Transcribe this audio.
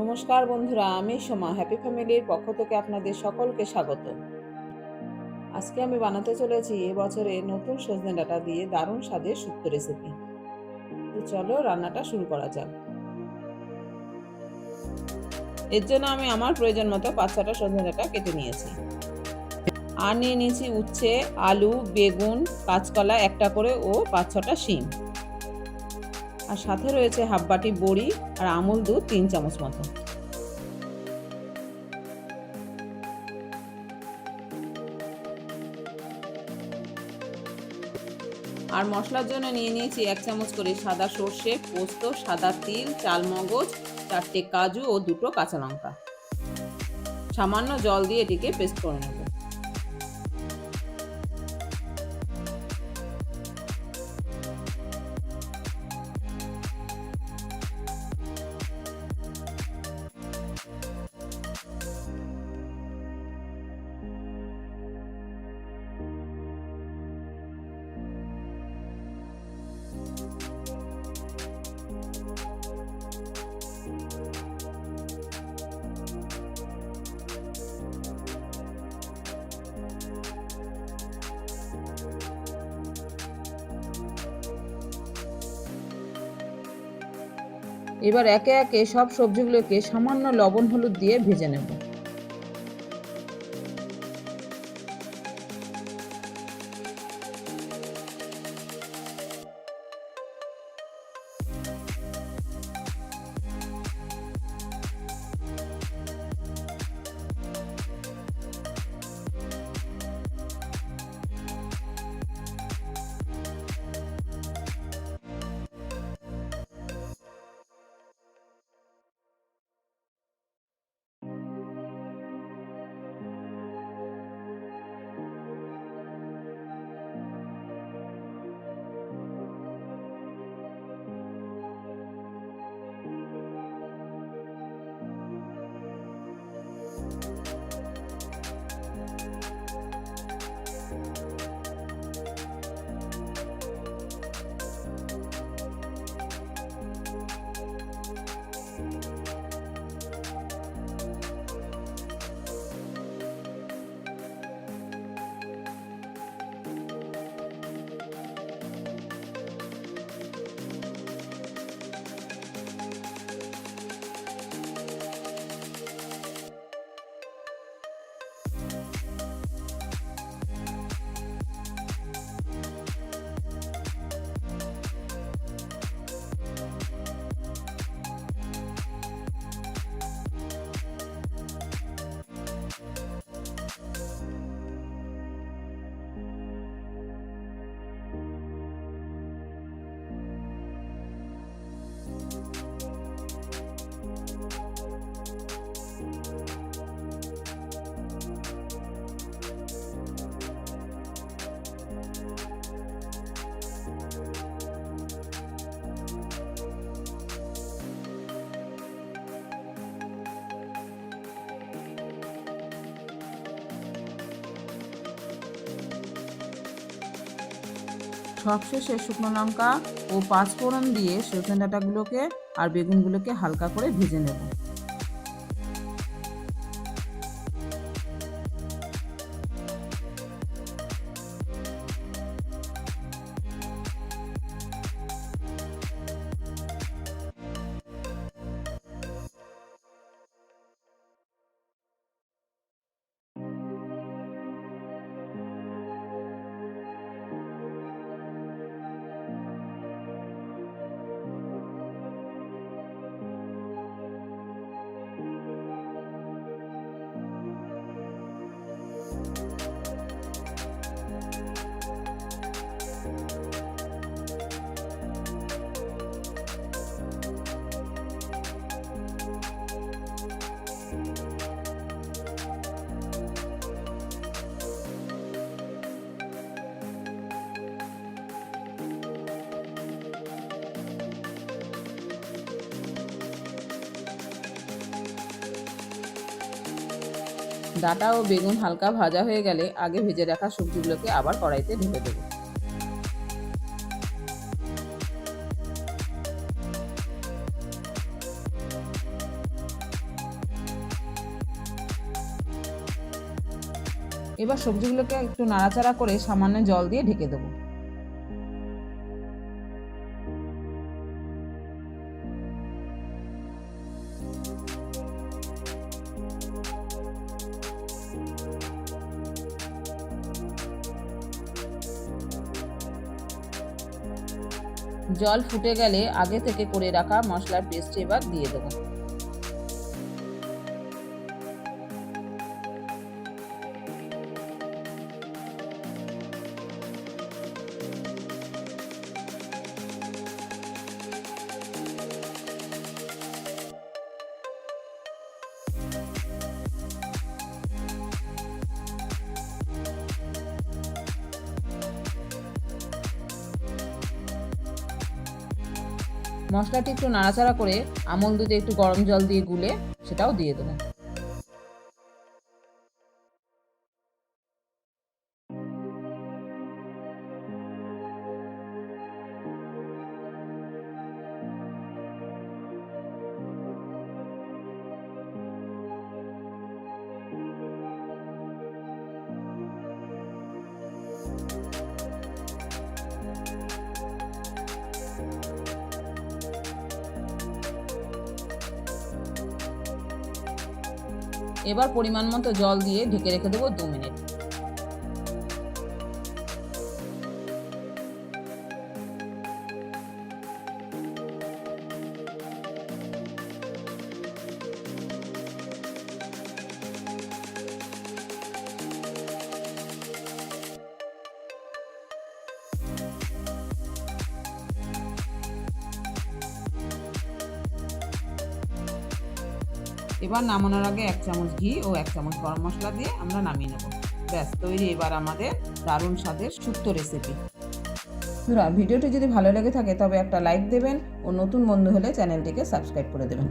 নমস্কার বন্ধুরা, আমি সোমা হ্যাপি ফ্যামিলির পক্ষ থেকে আপনাদের সকলকে স্বাগত। আজকে আমি বানাতে চলেছি এবছরের নতুন সজনে ডাঁটা দিয়ে দারুণ স্বাদের শুক্তো রেসিপি। তো চলো রান্নাটা শুরু করা যাক। এর জন্য আমি আমার প্রয়োজন মতো ৫-৬টা সজনে ডাঁটা কেটে নিয়েছি। আর নিয়ে নিয়েছি উচ্ছে, আলু, বেগুন, কাঁচকলা একটা করে ও ৫-৬টা শিম। আর সাথে রয়েছে হাফ বাটি বড়ি আর আমুল দুধ ৩ চামচ মতো। আর মশলার জন্য নিয়ে নিয়েছি ১ চামচ করে সাদা সর্ষে, পোস্ত, সাদা তিল, চালমগজ, ৪টে কাজু ও ২টো কাঁচা লঙ্কা। সামান্য জল দিয়ে এটিকে পেস্ট করে নেব। এবার একে একে সব সবজিগুলোকে সামান্য লবণ হলুদ দিয়ে ভেজে নেব। সবশেষে শুকনো লঙ্কা ও ৫ ফোড়ন দিয়ে সজনে ডাঁটাগুলোকে আর বেগুনগুলোকে হালকা করে ভেজে নেব। ডাঁটা ও বেগুন হালকা ভাজা হয়ে গেলে আগে ভেজে রাখা সবজিগুলোকে আবার কড়াইতে ঢেলে দেব। এবার সবজিগুলোকে একটু নাড়াচাড়া করে সামান্য জল দিয়ে ঢেকে দেবো। জল ফুটে গেলে আগে থেকে করে রাখা মশলার পেস্ট এবার দিয়ে দেবো। মশলাটি একটু নাড়াচাড়া করে আমল দুধে একটু গরম জল দিয়ে গুলে সেটাও দিয়ে দেবো। এবার পরিমাণ মতো জল দিয়ে ঢেকে রেখে দেবো 2 মিনিট। এবার নামানোর আগে 1 চামচ ঘি ও 1 চামচ গরম মশলা দিয়ে আমরা নামিয়ে নেব। ব্যাস তৈরি এবার আমাদের দারুণ স্বাদের শুক্তো রেসিপি। বন্ধুরা, ভিডিওটি যদি ভালো লেগে থাকে তবে একটা লাইক দেবেন ও নতুন বন্ধু হলে চ্যানেলটিকে সাবস্ক্রাইব করে দেবেন।